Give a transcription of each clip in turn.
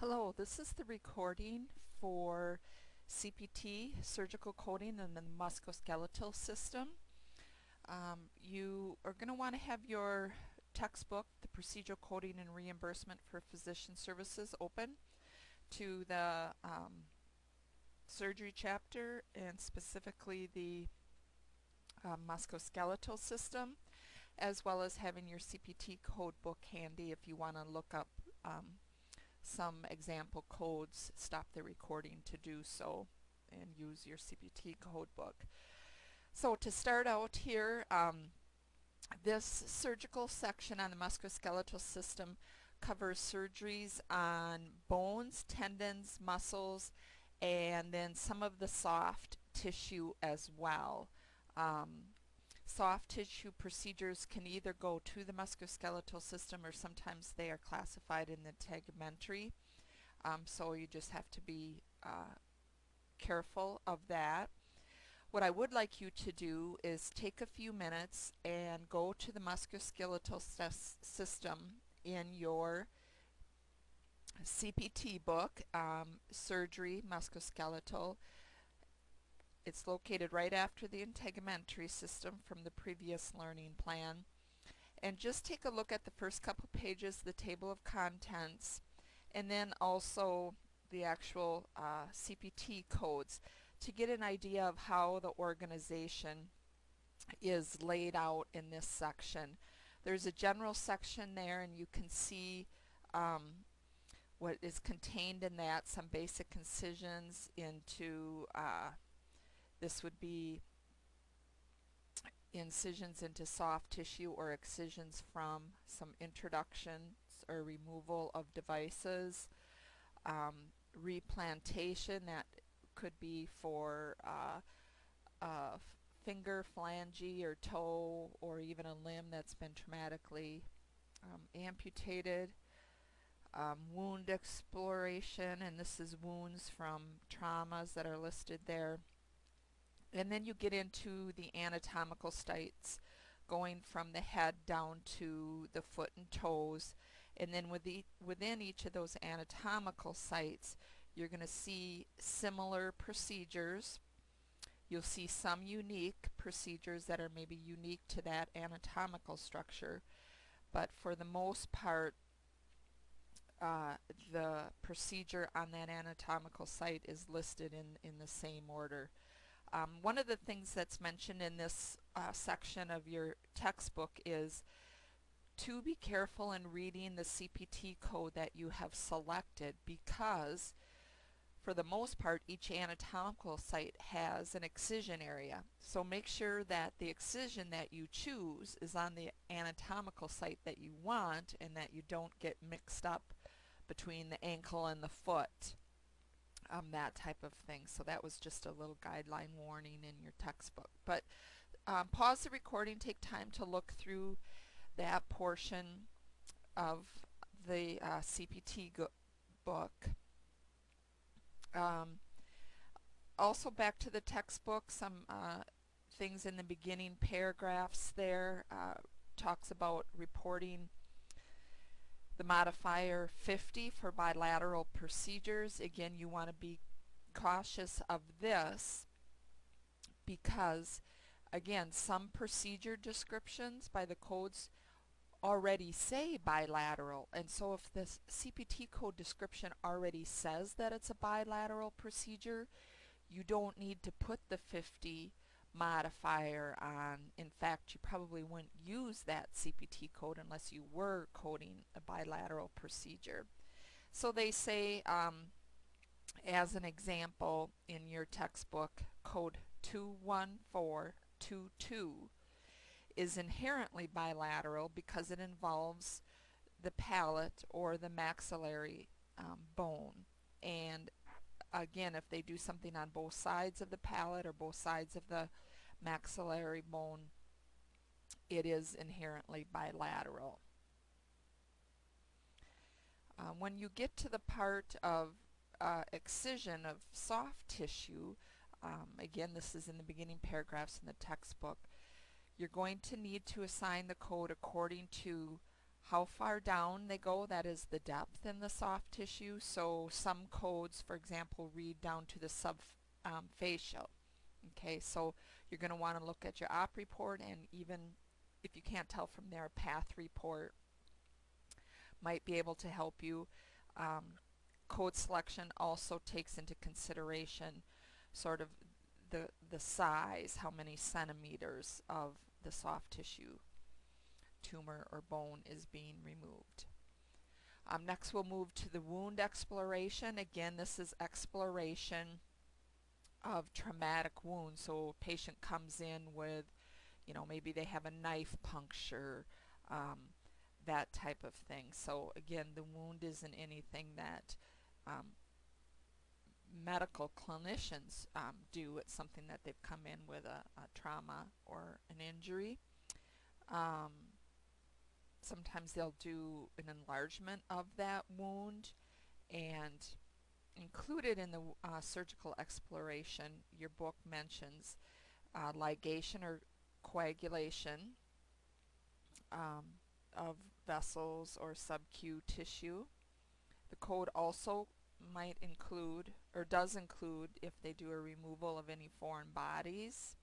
Hello, this is the recording for CPT, surgical coding in the musculoskeletal system. You are going to want to have your textbook, the Procedural Coding and Reimbursement for Physician Services, open to the surgery chapter and specifically the musculoskeletal system, as well as having your CPT code book handy if you want to look up some example codes. Stop the recording to do so and use your CPT code book. So to start out here, this surgical section on the musculoskeletal system covers surgeries on bones, tendons, muscles, and then some of the soft tissue as well. Soft tissue procedures can either go to the musculoskeletal system or sometimes they are classified in the integumentary. So you just have to be careful of that. What I would like you to do is take a few minutes and go to the musculoskeletal system in your CPT book, Surgery Musculoskeletal. It's located right after the integumentary system from the previous learning plan. And just take a look at the first couple pages, the table of contents, and then also the actual CPT codes to get an idea of how the organization is laid out in this section. There's a general section there, and you can see what is contained in that, some basic incisions into this would be incisions into soft tissue or excisions from some introductions or removal of devices. Replantation, that could be for finger, phalange, or toe, or even a limb that's been traumatically amputated. Wound exploration, and this is wounds from traumas that are listed there. And then you get into the anatomical sites, going from the head down to the foot and toes. And then within each of those anatomical sites, you're going to see similar procedures. You'll see some unique procedures that are maybe unique to that anatomical structure. But for the most part, the procedure on that anatomical site is listed in the same order. One of the things that's mentioned in this section of your textbook is to be careful in reading the CPT code that you have selected, because for the most part each anatomical site has an excision area. So make sure that the excision that you choose is on the anatomical site that you want, and that you don't get mixed up between the ankle and the foot. That type of thing. So that was just a little guideline warning in your textbook. But pause the recording, take time to look through that portion of the CPT book. Also back to the textbook, some things in the beginning paragraphs there talks about reporting the modifier 50 for bilateral procedures. Again, you want to be cautious of this because, again, some procedure descriptions by the codes already say bilateral, and so if the CPT code description already says that it's a bilateral procedure, you don't need to put the 50 modifier on. In fact, you probably wouldn't use that CPT code unless you were coding a bilateral procedure. So they say, as an example in your textbook, code 21422 is inherently bilateral because it involves the palate or the maxillary bone. And again, if they do something on both sides of the palate or both sides of the maxillary bone, it is inherently bilateral. When you get to the part of excision of soft tissue, again, this is in the beginning paragraphs in the textbook, you're going to need to assign the code according to how far down they go, that is the depth in the soft tissue. So some codes, for example, read down to the subfacial. Okay, so you're going to want to look at your op report, and even if you can't tell from there, a path report might be able to help you. Code selection also takes into consideration sort of the size, how many centimeters of the soft tissue, tumor, or bone is being removed. Next we'll move to the wound exploration. Again, this is exploration of traumatic wounds. So a patient comes in with, maybe they have a knife puncture, that type of thing. So again, the wound isn't anything that medical clinicians do. It's something that they've come in with a trauma or an injury. Sometimes they'll do an enlargement of that wound, and included in the surgical exploration, your book mentions ligation or coagulation of vessels or subcu tissue. The code also might include, or does include, if they do a removal of any foreign bodies.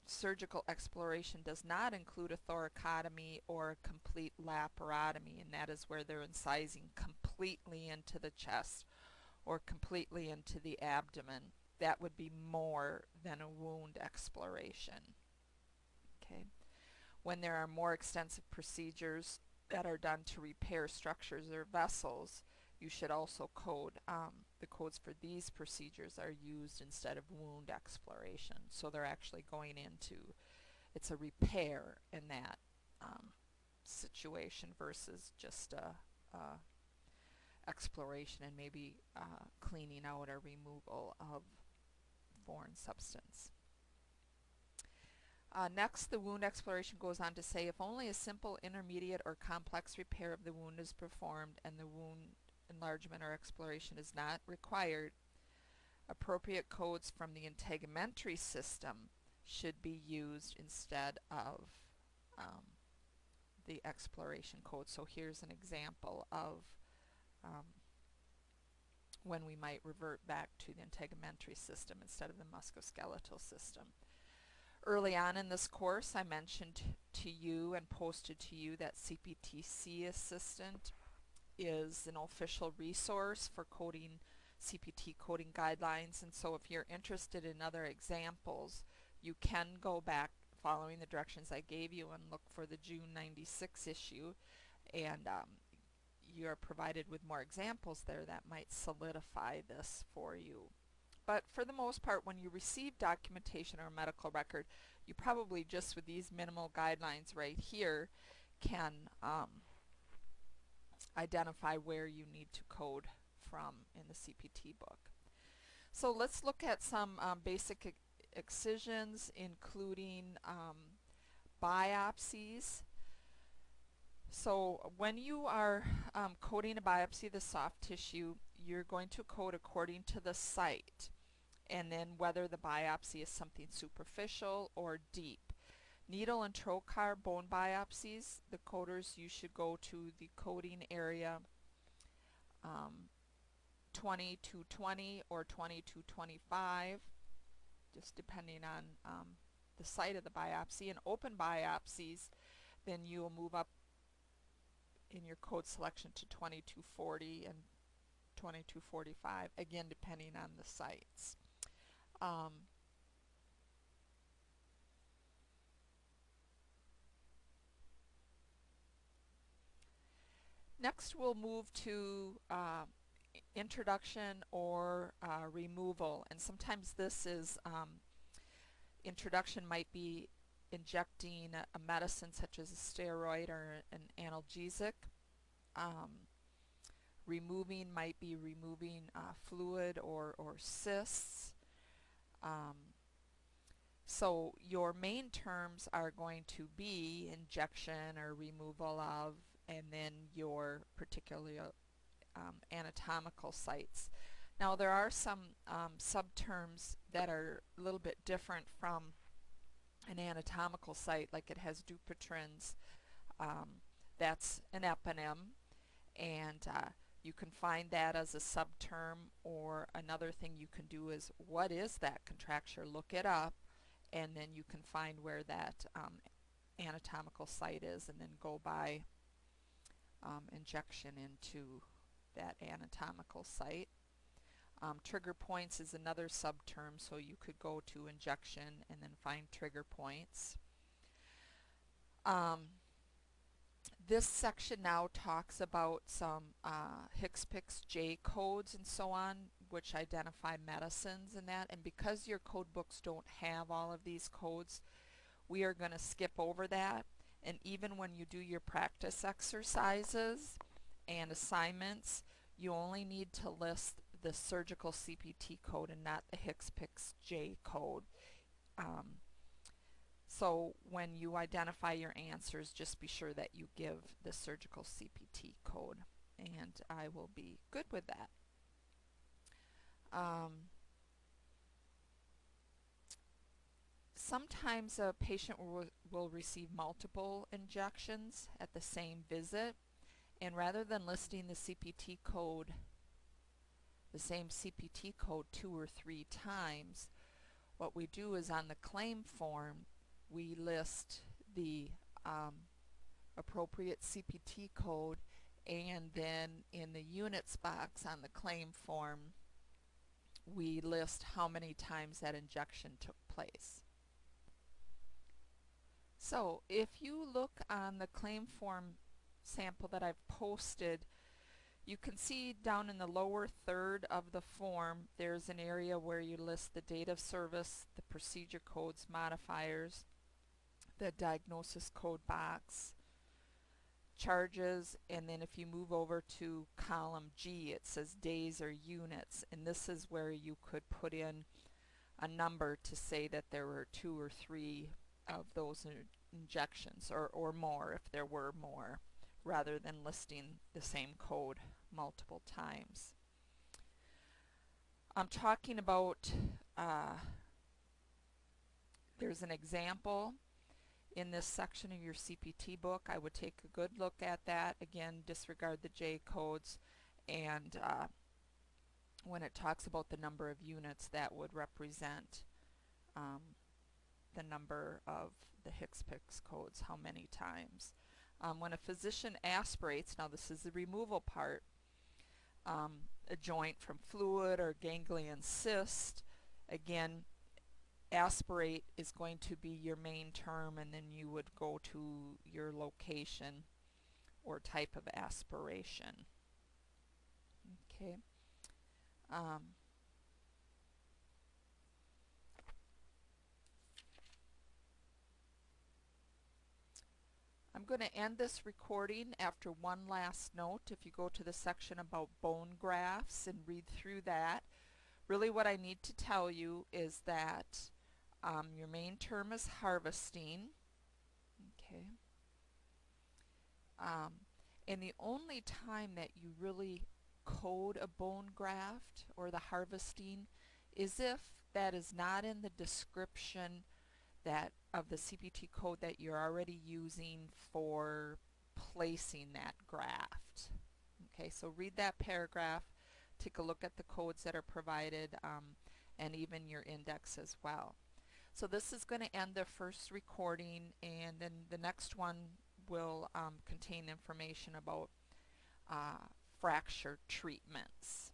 Surgical exploration does not include a thoracotomy or a complete laparotomy, and that is where they're incising completely into the chest or completely into the abdomen. That would be more than a wound exploration. Okay. When there are more extensive procedures that are done to repair structures or vessels, you should also code. The codes for these procedures are used instead of wound exploration. So they're actually going into, it's a repair in that situation versus just a exploration and maybe cleaning out or removal of foreign substance. Next, the wound exploration goes on to say, if only a simple, intermediate, or complex repair of the wound is performed and the wound enlargement or exploration is not required, appropriate codes from the integumentary system should be used instead of the exploration code. So here's an example of when we might revert back to the integumentary system instead of the musculoskeletal system. Early on in this course, I mentioned to you and posted to you that CPT Assistant is an official resource for coding, CPT coding guidelines, and so if you're interested in other examples, you can go back following the directions I gave you and look for the June 96 issue, and you're provided with more examples there that might solidify this for you. But for the most part, when you receive documentation or a medical record, you probably just with these minimal guidelines right here can identify where you need to code from in the CPT book. So let's look at some basic excisions, including biopsies. So when you are coding a biopsy of the soft tissue, you're going to code according to the site, and then whether the biopsy is something superficial or deep. Needle and trocar bone biopsies, the coders, you should go to the coding area 2220 or 2225, just depending on the site of the biopsy. And open biopsies, then you'll move up in your code selection to 2240 and 2245, again depending on the sites. Next we'll move to introduction or removal, and sometimes this is introduction might be injecting a medicine such as a steroid or an analgesic. Removing might be removing fluid or cysts. So your main terms are going to be injection or removal of, and then your particular anatomical sites. Now there are some subterms that are a little bit different from an anatomical site, like it has Dupuytren's that's an eponym, and you can find that as a subterm, or another thing you can do is, what is that contracture? Look it up, and then you can find where that anatomical site is, and then go by injection into that anatomical site. Trigger points is another subterm, so you could go to injection and then find trigger points. This section now talks about some HCPCS J codes and so on, which identify medicines and that. And because your code books don't have all of these codes, we are going to skip over that. And even when you do your practice exercises and assignments, you only need to list the surgical CPT code and not the HCPCS J code. So when you identify your answers, just be sure that you give the surgical CPT code, and I will be good with that. Sometimes a patient will receive multiple injections at the same visit, and rather than listing the CPT code, the same CPT code 2 or 3 times, what we do is on the claim form we list the appropriate CPT code, and then in the units box on the claim form we list how many times that injection took place. So if you look on the claim form sample that I've posted, you can see down in the lower third of the form there's an area where you list the date of service, the procedure codes, modifiers, the diagnosis code box, charges, and then if you move over to column G it says days or units, and this is where you could put in a number to say that there were 2 or 3 of those injections, or more if there were more, rather than listing the same code multiple times. I'm talking about, there's an example in this section of your CPT book. I would take a good look at that. Again, disregard the J codes, and when it talks about the number of units, that would represent the number of the HCPCS codes, how many times. When a physician aspirates, now this is the removal part, a joint from fluid or ganglion cyst, again, aspirate is going to be your main term, and then you would go to your location or type of aspiration. Okay. I'm going to end this recording after one last note. If you go to the section about bone grafts and read through that, really what I need to tell you is that your main term is harvesting. Okay. And the only time that you really code a bone graft or the harvesting is if that is not in the description that of the CPT code that you're already using for placing that graft. Okay, so read that paragraph, take a look at the codes that are provided, and even your index as well. So this is going to end the first recording, and then the next one will contain information about fracture treatments.